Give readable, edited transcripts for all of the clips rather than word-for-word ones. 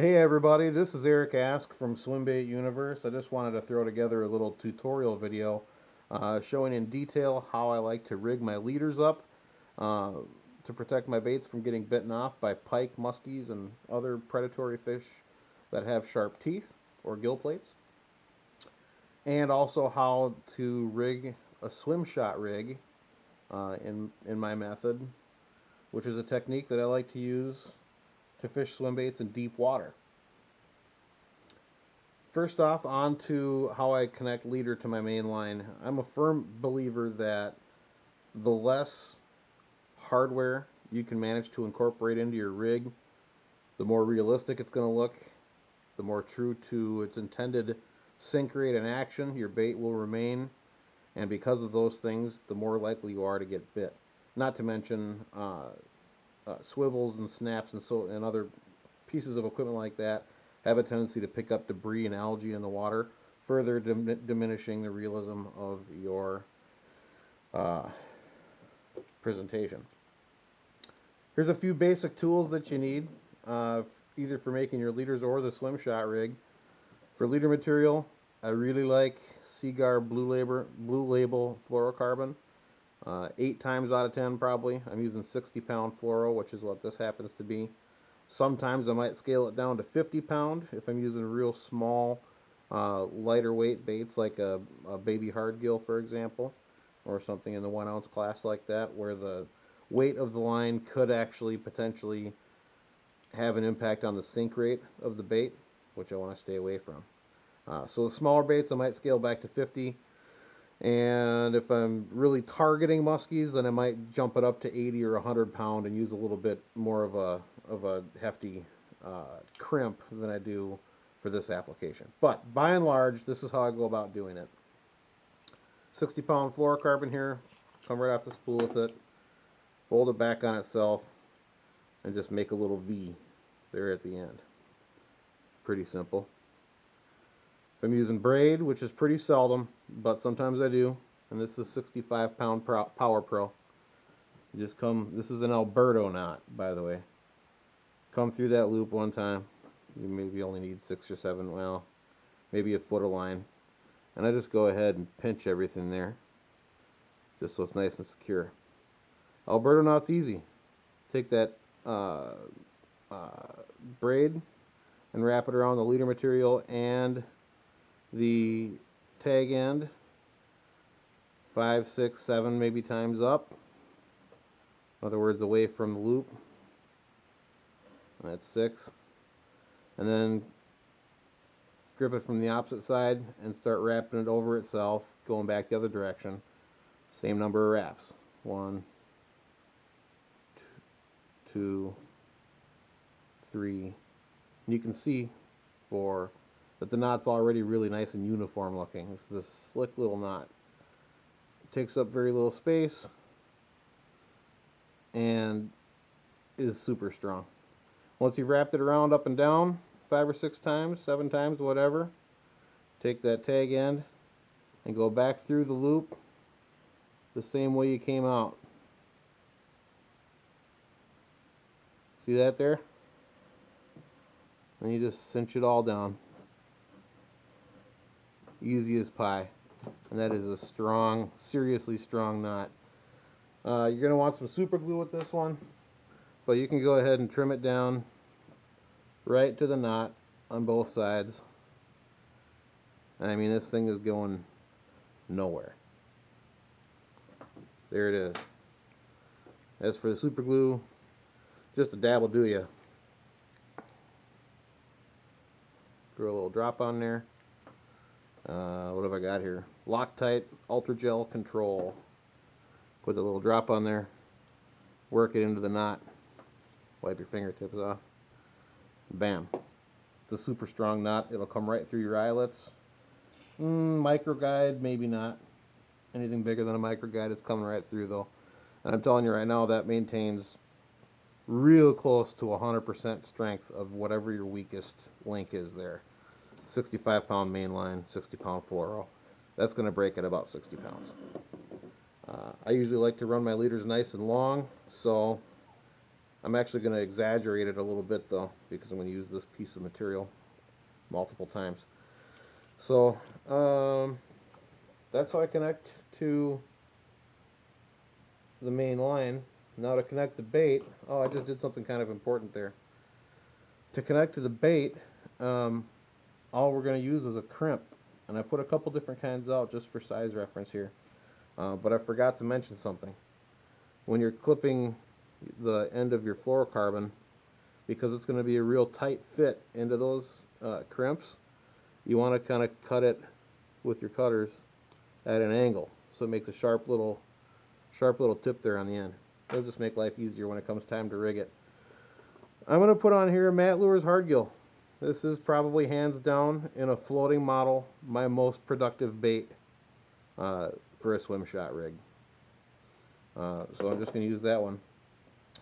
Hey everybody, this is Eric Ask from Swimbait Universe. I just wanted to throw together a little tutorial video showing in detail how I like to rig my leaders up uh, to protect my baits from getting bitten off by pike, muskies, and other predatory fish that have sharp teeth or gill plates. And also how to rig a swim shot rig in my method, which is a technique that I like to use to fish swim baits in deep water. First off, on to how I connect leader to my main line. I'm a firm believer that the less hardware you can manage to incorporate into your rig, the more realistic it's going to look, the more true to its intended sink rate and action your bait will remain, and because of those things, the more likely you are to get bit. Not to mention swivels and snaps and other pieces of equipment like that have a tendency to pick up debris and algae in the water, further diminishing the realism of your uh, presentation. Here's a few basic tools that you need, either for making your leaders or the swim shot rig. For leader material, I really like Seaguar Blue Label fluorocarbon. 8 times out of 10 probably. I'm using 60-pound fluoro, which is what this happens to be. Sometimes I might scale it down to 50-pound if I'm using real small, lighter weight baits like a baby hardgill, for example, or something in the 1 ounce class like that, where the weight of the line could actually potentially have an impact on the sink rate of the bait, which I want to stay away from. So the smaller baits I might scale back to 50, and if I'm really targeting muskies, then I might jump it up to 80 or 100 pound and use a little bit more of a hefty crimp than I do for this application. But by and large, this is how I go about doing it. 60-pound fluorocarbon here, come right off the spool with it, fold it back on itself, and just make a little V there at the end. Pretty simple. If I'm using braid, which is pretty seldom, but sometimes I do, and this is 65-pound Power Pro. You just come, this is an Alberto knot, by the way. Come through that loop one time. You maybe only need 6 or 7, well, maybe a foot of line. And I just go ahead and pinch everything there, just so it's nice and secure. Alberto knot's easy. Take that braid and wrap it around the leader material and the tag end 5, 6, 7 maybe times up. In other words, away from the loop. That's 6. And then grip it from the opposite side and start wrapping it over itself, going back the other direction. Same number of wraps. 1, 2, 3. And you can see that the knot's already really nice and uniform looking. This is a slick little knot. It takes up very little space and is super strong. Once you've wrapped it around up and down 5 or 6 times, 7 times, whatever, take that tag end and go back through the loop the same way you came out. See that there? And you just cinch it all down. Easy as pie. And that is a strong, seriously strong knot. You're going to want some super glue with this one, but you can go ahead and trim it down right to the knot on both sides. I mean, this thing is going nowhere. There it is. As for the super glue, just a dab will do ya. Throw a little drop on there. What have I got here? Loctite Ultra Gel Control. Put a little drop on there. Work it into the knot. Wipe your fingertips off. Bam. It's a super strong knot. It'll come right through your eyelets. Micro guide, maybe not. Anything bigger than a micro guide is coming right through though. And I'm telling you right now, that maintains real close to 100% strength of whatever your weakest link is there. 65-pound mainline, 60-pound fluoro. That's going to break at about 60 pounds. I usually like to run my leaders nice and long, so I'm actually going to exaggerate it a little bit though, because I'm going to use this piece of material multiple times. So that's how I connect to the main line. Now to connect the bait, oh, I just did something kind of important there. To connect to the bait, all we're going to use is a crimp, and I put a couple different kinds out just for size reference here. But I forgot to mention something. When you're clipping the end of your fluorocarbon, because it's going to be a real tight fit into those crimps, you want to kind of cut it with your cutters at an angle, so it makes a sharp little tip there on the end. It'll just make life easier when it comes time to rig it. I'm going to put on here Matt Lures Hardgill. This is probably hands down in a floating model my most productive bait for a swim shot rig. So I'm just going to use that one.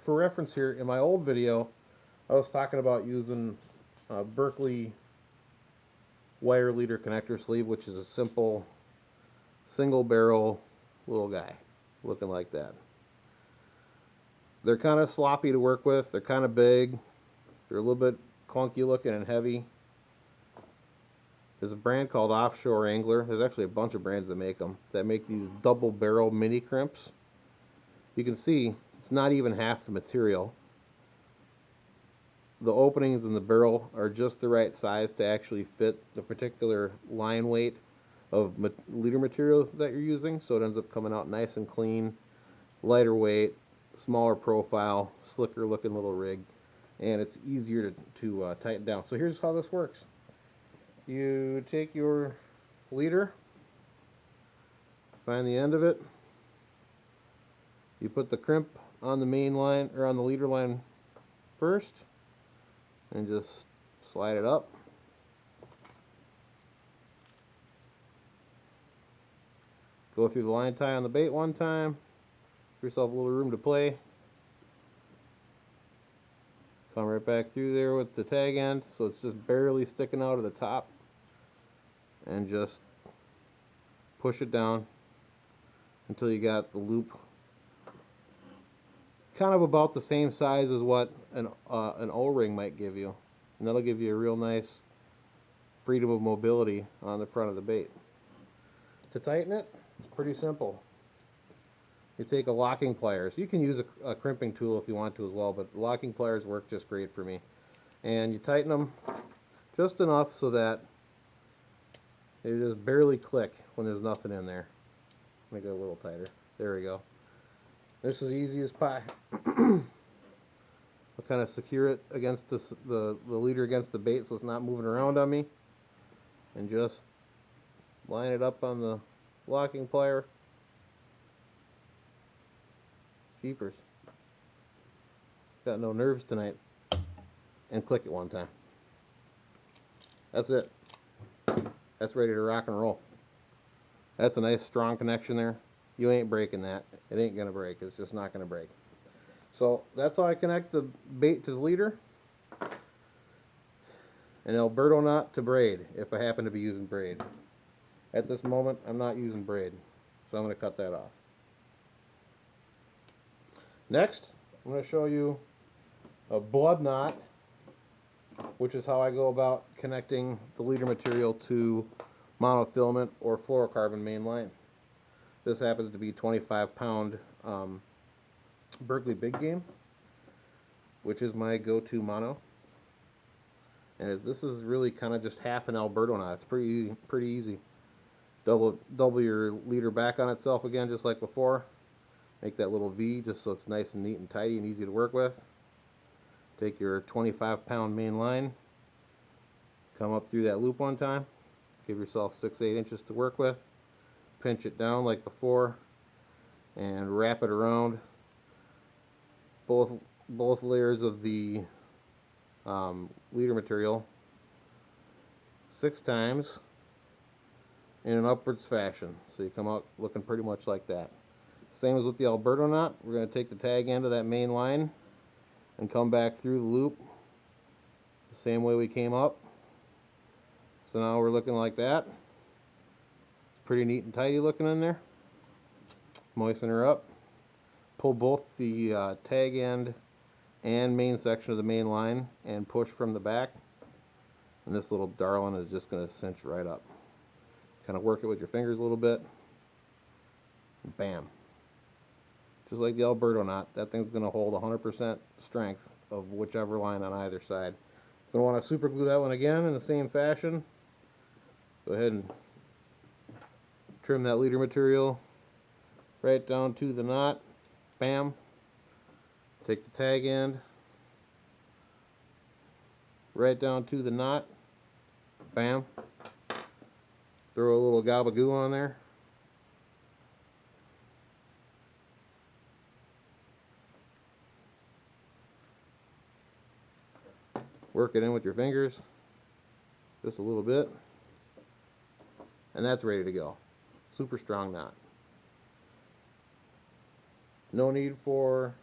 For reference here, in my old video, I was talking about using Berkeley wire leader connector sleeve, which is a simple single barrel little guy looking like that. They're kind of sloppy to work with. They're kind of big. They're a little bit clunky looking and heavy. There's a brand called Offshore Angler. There's actually a bunch of brands that make them, that make these double barrel mini crimps. You can see it's not even half the material. The openings in the barrel are just the right size to actually fit the particular line weight of leader material that you're using, so it ends up coming out nice and clean, lighter weight, smaller profile, slicker looking little rig, and it's easier to tighten down. So here's how this works. You take your leader, find the end of it, you put the crimp on the main line, or on the leader line first, and just slide it up. Go through the line tie on the bait one time, give yourself a little room to play. Come right back through there with the tag end, so it's just barely sticking out of the top, and just push it down until you got the loop kind of about the same size as what an O-ring might give you, and that'll give you a real nice freedom of mobility on the front of the bait. To tighten it, it's pretty simple. You take a locking pliers. You can use a crimping tool if you want to as well, but locking pliers work just great for me. And you tighten them just enough so that they just barely click when there's nothing in there. Make it a little tighter. There we go. This is easy as pie. I'll kind of secure it against the leader against the bait so it's not moving around on me. And just line it up on the locking plier. Jeepers. Got no nerves tonight. And click it one time. That's it. That's ready to rock and roll. That's a nice strong connection there. You ain't breaking that. It ain't gonna break. It's just not gonna break. So that's how I connect the bait to the leader. An Alberto knot to braid, if I happen to be using braid. At this moment, I'm not using braid, so I'm gonna cut that off. Next, I'm gonna show you a blood knot, which is how I go about connecting the leader material to monofilament or fluorocarbon main line. This happens to be 25-pound Berkeley Big Game, which is my go-to mono. And this is really kind of just half an Alberto knot. It's pretty easy. Double your leader back on itself again, just like before. Make that little V just so it's nice and neat and tidy and easy to work with. Take your 25-pound main line, come up through that loop one time, give yourself 6-8 inches to work with, pinch it down like before, and wrap it around both layers of the leader material 6 times in an upwards fashion, so you come out looking pretty much like that. Same as with the Alberto knot, we're going to take the tag end of that main line and come back through the loop the same way we came up. So now we're looking like that. It's pretty neat and tidy looking in there. Moisten her up. Pull both the tag end and main section of the main line and push from the back. And this little darling is just going to cinch right up. Kind of work it with your fingers a little bit. Bam. Just like the Alberto knot, that thing's going to hold 100% strength of whichever line on either side. Going to want to super glue that one again in the same fashion. Go ahead and trim that leader material right down to the knot. Bam. Take the tag end right down to the knot. Bam. Throw a little gabagoo on there. Work it in with your fingers just a little bit, and that's ready to go. Super strong knot. No need for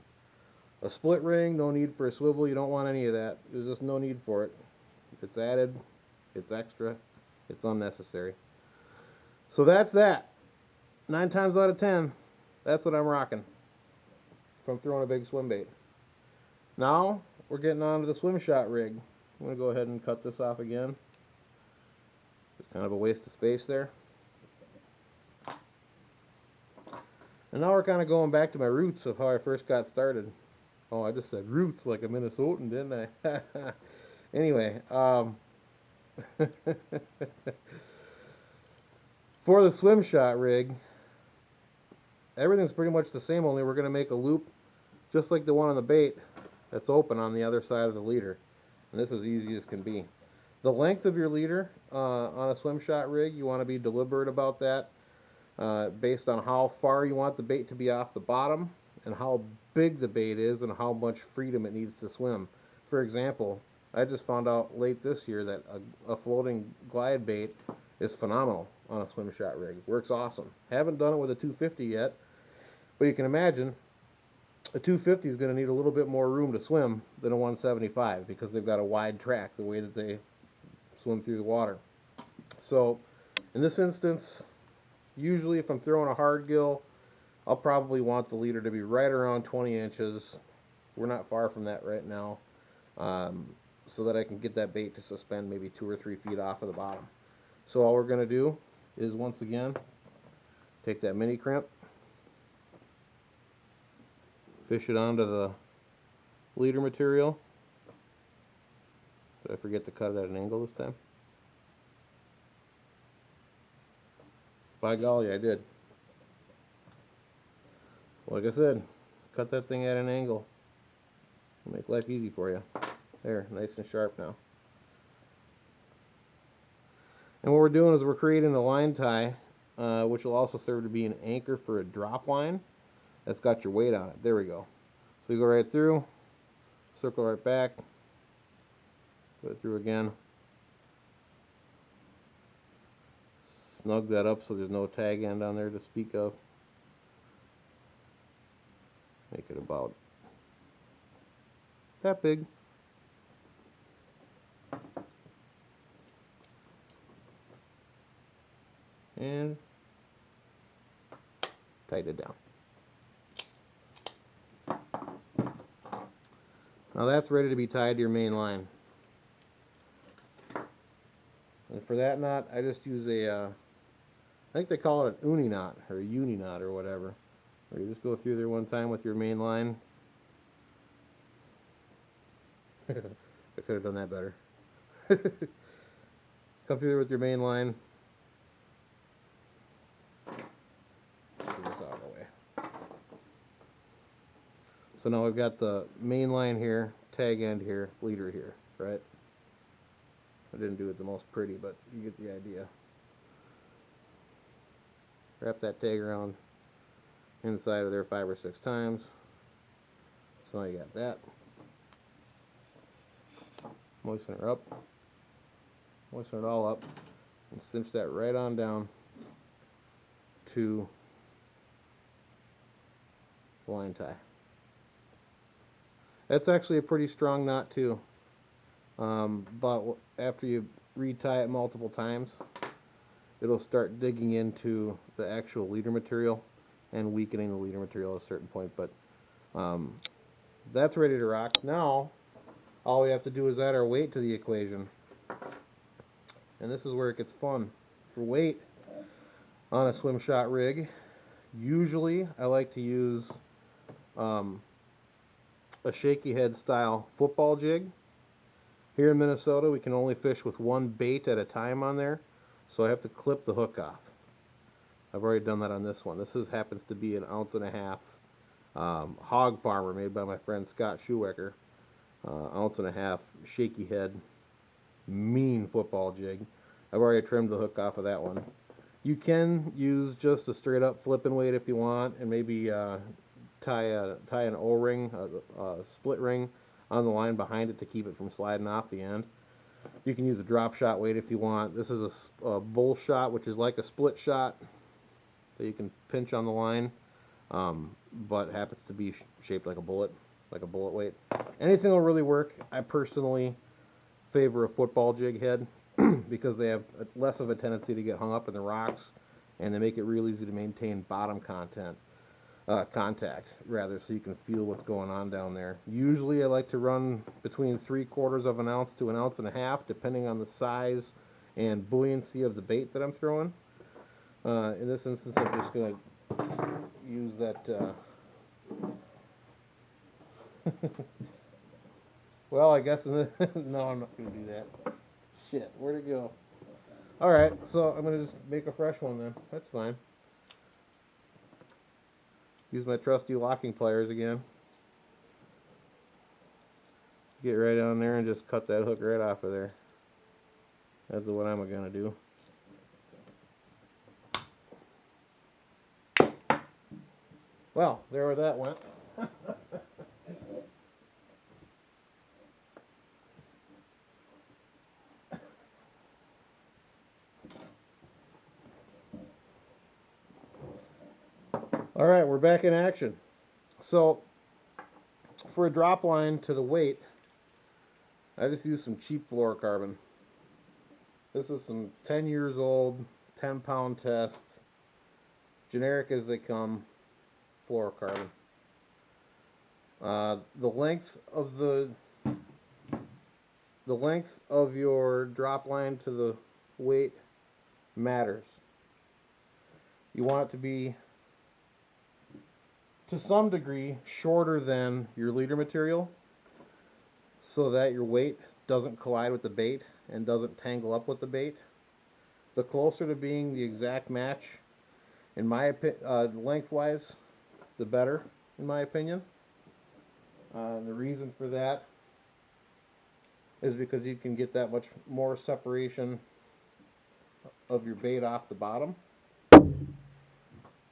a split ring, no need for a swivel. You don't want any of that. There's just no need for it. It's added, it's extra, it's unnecessary. So that's that. 9 times out of 10, that's what I'm rocking from throwing a big swim bait. Now we're getting on to the Swimshot rig. I'm going to go ahead and cut this off again. It's kind of a waste of space there. And now we're kind of going back to my roots of how I first got started. Oh, I just said roots like a Minnesotan, didn't I? Anyway, for the Swimshot rig, everything's pretty much the same, only we're going to make a loop just like the one on the bait that's open on the other side of the leader. And this is easy as can be. The length of your leader on a Swimshot rig, you want to be deliberate about that based on how far you want the bait to be off the bottom and how big the bait is and how much freedom it needs to swim. For example, I just found out late this year that a floating glide bait is phenomenal on a Swimshot rig. Works awesome. Haven't done it with a 250 yet, but you can imagine a 250 is going to need a little bit more room to swim than a 175 because they've got a wide track the way that they swim through the water. So in this instance, usually if I'm throwing a hard gill, I'll probably want the leader to be right around 20 inches. We're not far from that right now, so that I can get that bait to suspend maybe 2 or 3 feet off of the bottom. So all we're going to do is, once again, take that mini crimp, fish it onto the leader material. Did I forget to cut it at an angle this time? By golly, I did. Like I said, cut that thing at an angle. Make life easy for you. There, nice and sharp now. And what we're doing is we're creating a line tie, which will also serve to be an anchor for a drop line that's got your weight on it. There we go. So you go right through, circle right back, go through again, snug that up so there's no tag end on there to speak of. Make it about that big. And tighten it down. Now that's ready to be tied to your main line. And for that knot, I just use a, I think they call it an uni knot or a uni knot or whatever. Where you just go through there one time with your main line. I could have done that better. Come through there with your main line. Get this out of the way. So now we've got the main line here, tag end here, leader here, right? I didn't do it the most pretty, but you get the idea. Wrap that tag around inside of there 5 or 6 times. So now you got that. Moisten her up. Moisten it all up. And cinch that right on down to the line tie. That's actually a pretty strong knot too. But after you retie it multiple times, it'll start digging into the actual leader material and weakening the leader material at a certain point. But That's ready to rock. Now, all we have to do is add our weight to the equation. And this is where it gets fun. For weight on a Swimshot rig, usually I like to use a shaky head style football jig. Here in Minnesota, we can only fish with one bait at a time on there, so I have to clip the hook off. I've already done that on this one. This happens to be an 1.5 ounce hog farmer made by my friend Scott Schuecker. 1.5 ounce shaky head, mean football jig. I've already trimmed the hook off of that one. You can use just a straight up flipping weight if you want, and maybe tie an O-ring, a split ring, on the line behind it to keep it from sliding off the end. You can use a drop shot weight if you want. This is a bull shot, which is like a split shot that you can pinch on the line, but happens to be shaped like a bullet weight. Anything will really work. I personally favor a football jig head because they have less of a tendency to get hung up in the rocks, and they make it real easy to maintain bottom contact, rather, so you can feel what's going on down there. Usually I like to run between 3/4 of an ounce to 1.5 ounces, depending on the size and buoyancy of the bait that I'm throwing. In this instance, I'm just going to use that well, I guess no, I'm not going to do that. Shit, where'd it go? Alright, so I'm going to just make a fresh one then. That's fine. Use my trusty locking pliers again. Get right on there and just cut that hook right off of there. That's what I'm going to do. Well, there where that went. Alright, we're back in action. So, for a drop line to the weight, I just used some cheap fluorocarbon. This is some 10 years old, 10-pound test, generic as they come, fluorocarbon. The length of your drop line to the weight matters. You want it to be, to some degree, shorter than your leader material, so that your weight doesn't collide with the bait and doesn't tangle up with the bait. The closer to being the exact match, in my opinion, lengthwise, the better, in my opinion. The reason for that is because you can get that much more separation of your bait off the bottom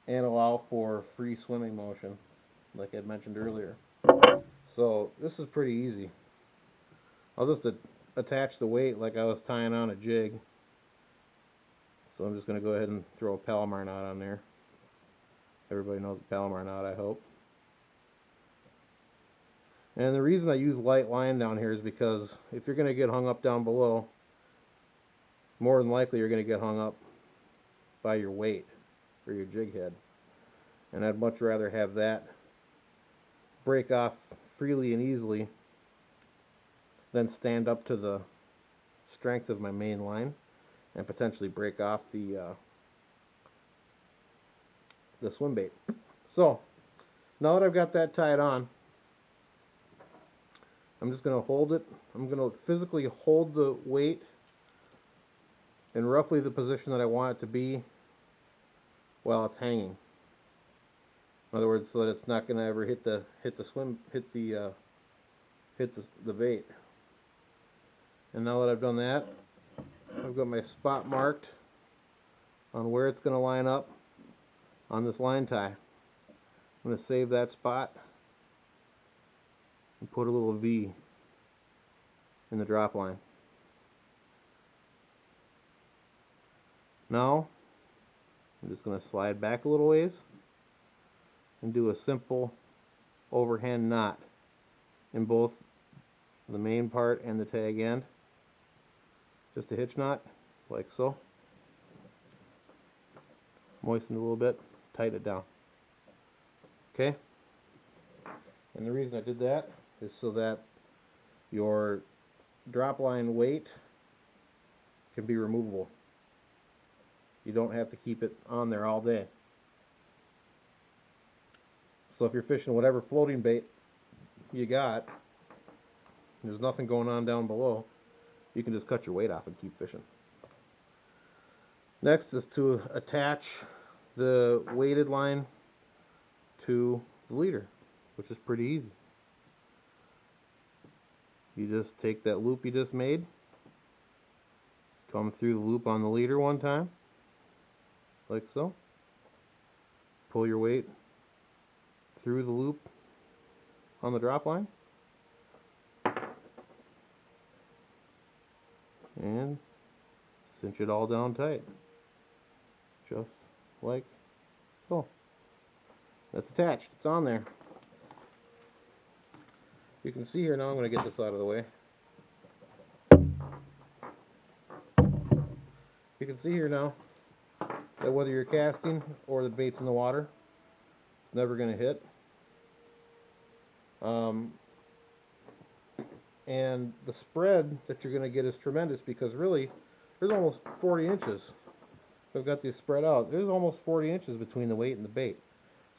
and allow for free swimming motion, like I mentioned earlier. So this is pretty easy. I'll just attach the weight like I was tying on a jig. So I'm just going to go ahead and throw a Palomar knot on there. Everybody knows a Palomar knot, I hope. And the reason I use light line down here is because if you're going to get hung up down below, more than likely you're going to get hung up by your weight or your jig head. And I'd much rather have that break off freely and easily than stand up to the strength of my main line and potentially break off the swim bait. So now that I've got that tied on, I'm just going to hold it. I'm going to physically hold the weight in roughly the position that I want it to be while it's hanging. In other words, so that it's not going to ever hit the bait. And now that I've done that, I've got my spot marked on where it's going to line up on this line tie. I'm going to save that spot and put a little V in the drop line. Now I'm just going to slide back a little ways and do a simple overhand knot in both the main part and the tag end. Just a hitch knot, like so. Moisten it a little bit, tighten it down. Okay? And the reason I did that is so that your drop line weight can be removable. You don't have to keep it on there all day. So if you're fishing whatever floating bait you got, there's nothing going on down below, you can just cut your weight off and keep fishing. Next is to attach the weighted line to the leader, which is pretty easy. You just take that loop you just made, come through the loop on the leader one time, like so. Pull your weight through the loop on the drop line, and cinch it all down tight, just like so. That's attached. It's on there. You can see here now. I'm going to get this out of the way. You can see here now that whether you're casting or the bait's in the water, it's never going to hit. And the spread that you're going to get is tremendous, because really there's almost 40 inches. I've got these spread out. There's almost 40 inches between the weight and the bait.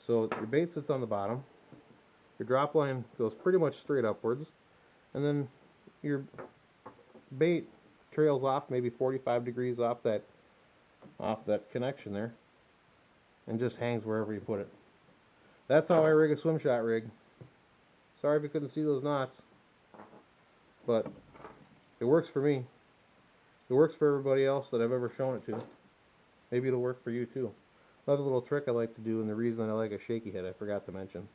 So your bait sits on the bottom, your drop line goes pretty much straight upwards, and then your bait trails off maybe 45 degrees off that connection there, and just hangs wherever you put it. That's how I rig a swim shot rig. Sorry if you couldn't see those knots, but it works for me. It works for everybody else that I've ever shown it to. Maybe it'll work for you too. Another little trick I like to do, and the reason I like a shaky head I forgot to mention,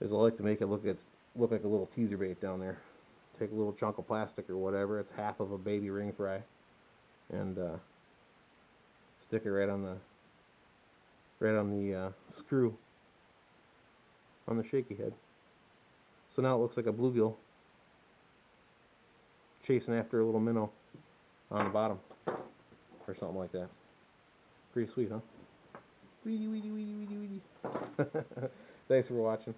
is I like to make it look like a little teaser bait down there. Take a little chunk of plastic or whatever, it's half of a baby ring fry, and stick it right on the screw on the shaky head. So now it looks like a bluegill chasing after a little minnow on the bottom, or something like that. Pretty sweet, huh? Weedy, weedy, weedy, weedy, weedy. Thanks for watching.